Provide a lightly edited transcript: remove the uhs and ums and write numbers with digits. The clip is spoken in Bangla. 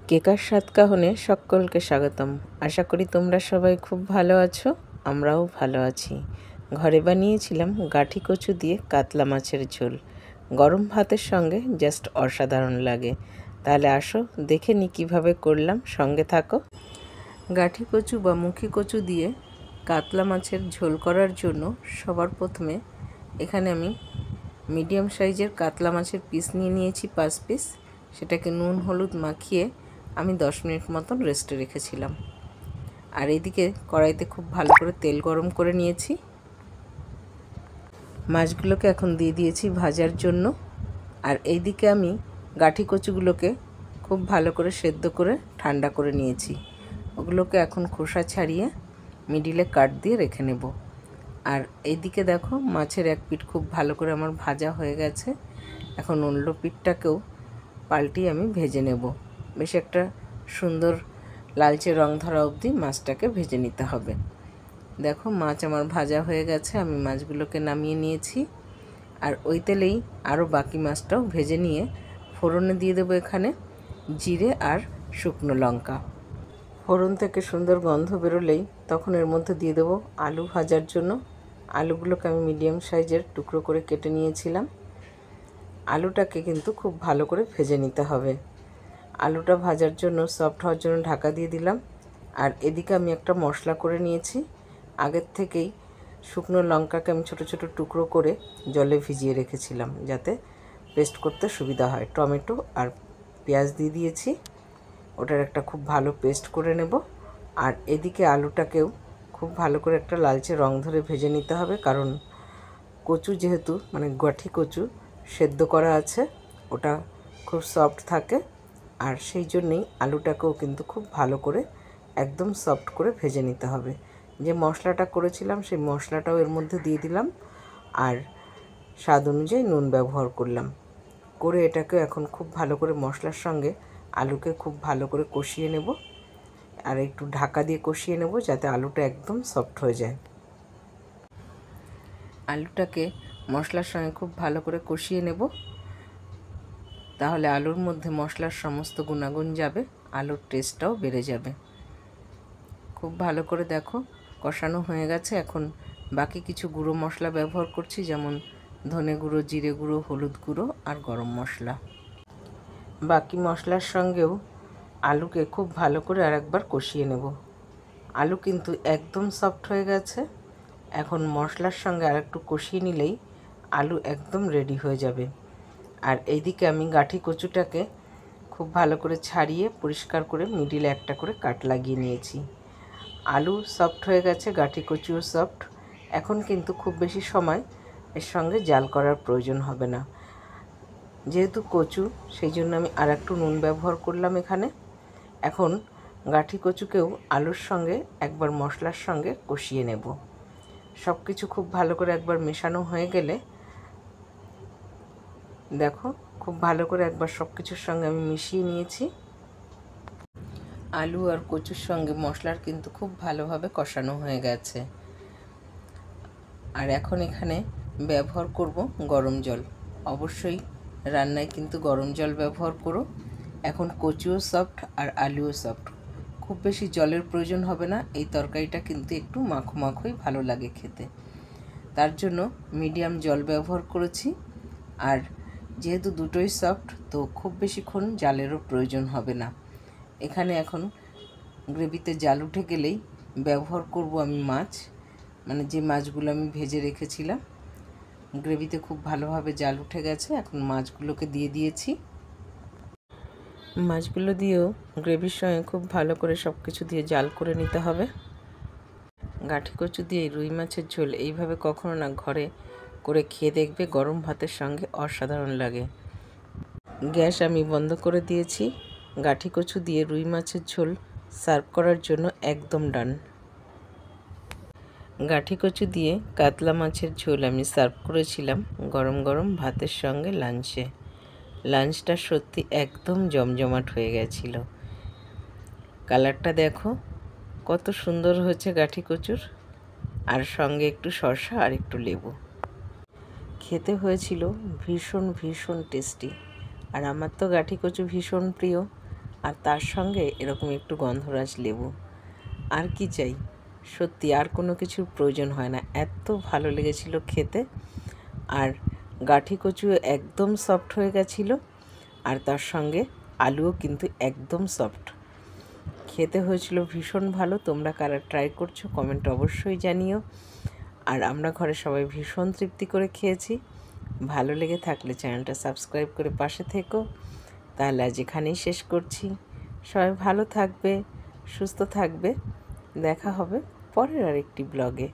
কেকার স্বাদ কাহনে সকলকে স্বাগতম। আশা করি তোমরা সবাই খুব ভালো আছো, আমরাও ভালো আছি। ঘরে বানিয়েছিলাম গাঠি কচু দিয়ে কাতলা মাছের ঝোল। গরম ভাতের সঙ্গে জাস্ট অসাধারণ লাগে। তাহলে আসো দেখে নি কীভাবে করলাম, সঙ্গে থাকো। গাঠি কচু বা মুখী কচু দিয়ে কাতলা মাছের ঝোল করার জন্য সবার প্রথমে এখানে আমি মিডিয়াম সাইজের কাতলা মাছের পিস নিয়ে নিয়েছি 5 পিস। সেটাকে নুন হলুদ মাখিয়ে আমি 10 মিনিট মতন রেস্টে রেখেছিলাম। আর এইদিকে কড়াইতে খুব ভালো করে তেল গরম করে নিয়েছি। মাছগুলোকে এখন দিয়ে দিয়েছি ভাজার জন্য। আর এইদিকে আমি গাঠি কচুগুলোকে খুব ভালো করে সেদ্ধ করে ঠান্ডা করে নিয়েছি। ওগুলোকে এখন খোসা ছাড়িয়ে মিডিলে কাট দিয়ে রেখে নেব। আর এইদিকে দেখো মাছের এক পিঠ খুব ভালো করে আমার ভাজা হয়ে গেছে। এখন অন্য পিঠটাকেও পাল্টিয়ে আমি ভেজে নেব। বেশ একটা সুন্দর লালচে রং ধরা অবধি মাছটাকে ভেজে নিতে হবে। দেখো মাছ আমার ভাজা হয়ে গেছে, আমি মাছগুলোকে নামিয়ে নিয়েছি। আর ওই তেলেই আরও বাকি মাছটাও ভেজে নিয়ে ফোড়নে দিয়ে দেবো এখানে জিরে আর শুকনো লঙ্কা। ফোড়ন থেকে সুন্দর গন্ধ বেরোলেই তখন এর মধ্যে দিয়ে দেবো আলু ভাজার জন্য। আলুগুলোকে আমি মিডিয়াম সাইজের টুকরো করে কেটে নিয়েছিলাম। আলুটাকে কিন্তু খুব ভালো করে ভেজে নিতে হবে। আলুটা ভাজার জন্য সফট হওয়ার জন্য ঢাকা দিয়ে দিলাম। আর এদিকে আমি একটা মশলা করে নিয়েছি। আগের থেকেই শুকনো লঙ্কাকে আমি ছোট ছোট টুকরো করে জলে ভিজিয়ে রেখেছিলাম যাতে পেস্ট করতে সুবিধা হয়। টমেটো আর পেঁয়াজ দিয়ে দিয়েছি, ওটার একটা খুব ভালো পেস্ট করে নেব। আর এদিকে আলুটাকেও খুব ভালো করে একটা লালচে রং ধরে ভেজে নিতে হবে, কারণ কচু যেহেতু গাঠি কচু সেদ্ধ করা আছে, ওটা খুব সফট থাকে। আর সেই জন্যেই আলুটাকেও কিন্তু খুব ভালো করে একদম সফট করে ভেজে নিতে হবে। যে মশলাটা করেছিলাম সেই মশলাটাও এর মধ্যে দিয়ে দিলাম। আর স্বাদ অনুযায়ী নুন ব্যবহার করলাম। করে এটাকে এখন খুব ভালো করে মশলার সঙ্গে আলুকে খুব ভালো করে কষিয়ে নেব। আর একটু ঢাকা দিয়ে কষিয়ে নেব যাতে আলুটা একদম সফট হয়ে যায়। আলুটাকে মশলার সঙ্গে খুব ভালো করে কষিয়ে নেব, তাহলে আলুর মধ্যে মশলার সমস্ত গুণাগুণ যাবে, আলুর টেস্টটাও বেড়ে যাবে। খুব ভালো করে দেখো কষানো হয়ে গেছে। এখন বাকি কিছু গুঁড়ো মশলা ব্যবহার করছি, যেমন ধনে গুঁড়ো, জিরে গুঁড়ো, হলুদ গুঁড়ো আর গরম মশলা। বাকি মশলার সঙ্গেও আলুকে খুব ভালো করে আরেকবার কষিয়ে নেব। আলু কিন্তু একদম সফট হয়ে গেছে। এখন মশলার সঙ্গে আরেকটু কষিয়ে নিলেই আলু একদম রেডি হয়ে যাবে। আর এইদিকে আমি গাঠি কচুটাকে খুব ভালো করে ছাড়িয়ে পরিষ্কার করে মিডিলে একটা করে কাট লাগিয়ে নিয়েছি। আলু সফট হয়ে গেছে, গাঠি কচুও সফট। এখন কিন্তু খুব বেশি সময় এর সঙ্গে জাল করার প্রয়োজন হবে না। যেহেতু কচু, সেই জন্য আমি আর একটু নুন ব্যবহার করলাম এখানে। এখন গাঠি কচুকেও আলুর সঙ্গে একবার মশলার সঙ্গে কষিয়ে নেব। সব কিছু খুব ভালো করে একবার মেশানো হয়ে গেলে দেখো খুব ভালো করে একবার সব কিছুর সঙ্গে আমি মিশিয়ে নিয়েছি। আলু আর কচুর সঙ্গে মশলার কিন্তু খুব ভালোভাবে কষানো হয়ে গেছে। আর এখন এখানে ব্যবহার করব গরম জল। অবশ্যই রান্নায় কিন্তু গরম জল ব্যবহার করো। এখন কচুও সফট আর আলুও সফট, খুব বেশি জলের প্রয়োজন হবে না। এই তরকারিটা কিন্তু একটু মাখো মাখোই ভালো লাগে খেতে, তার জন্য মিডিয়াম জল ব্যবহার করেছি। আর যেহেতু দুটোই সফট, তো খুব বেশিক্ষণ জালেরও প্রয়োজন হবে না। এখানে এখন গ্রেভিতে জাল উঠে গেলেই ব্যবহার করব আমি মাছ, যে মাছগুলো আমি ভেজে রেখেছিলাম। গ্রেভিতে খুব ভালোভাবে জাল উঠে গেছে, এখন মাছগুলোকে দিয়ে দিয়েছি। মাছগুলো দিয়েও গ্রেভির সঙ্গে খুব ভালো করে সব কিছু দিয়ে জাল করে নিতে হবে। গাঠি কচু দিয়ে রুই মাছের ঝোল এইভাবে কখনো না ঘরে করে খেয়ে দেখবে, গরম ভাতের সঙ্গে অসাধারণ লাগে। গ্যাস আমি বন্ধ করে দিয়েছি। গাঠি কচু দিয়ে রুই মাছের ঝোল সার্ভ করার জন্য একদম ডান। গাঠি কচু দিয়ে কাতলা মাছের ঝোল আমি সার্ভ করেছিলাম গরম গরম ভাতের সঙ্গে লাঞ্চে। লাঞ্চটা সত্যি একদম জমজমাট হয়ে গেছিল। কালারটা দেখো কত সুন্দর হয়েছে গাঠি কচুর, আর সঙ্গে একটু শসা আর একটু লেবু। খেতে হয়েছিল ভীষণ ভীষণ টেস্টি। আর আমার তো গাঠি কচু ভীষণ প্রিয়। আর তার সঙ্গে এরকম একটু গন্ধরাজ লেবু। আর কি চাই, সত্যি আর কোনো কিছুর প্রয়োজন হয় না, এত ভালো লেগেছিল খেতে। আর গাঠি কচু একদম সফট হয়ে গেছিলো, আর তার সঙ্গে আলুও কিন্তু একদম সফট। খেতে হয়েছিল ভীষণ ভালো। তোমরা কারা ট্রাই করছো কমেন্ট অবশ্যই জানিও। আর আমরা ঘরে সবাই ভীষণ তৃপ্তি করে খেয়েছি। ভালো লেগে থাকলে চ্যানেলটা সাবস্ক্রাইব করে পাশে থেকো। তাহলে আজ এখানেই শেষ করছি। সবাই ভালো থাকবে, সুস্থ থাকবে। দেখা হবে পরের আরেকটি ব্লগে।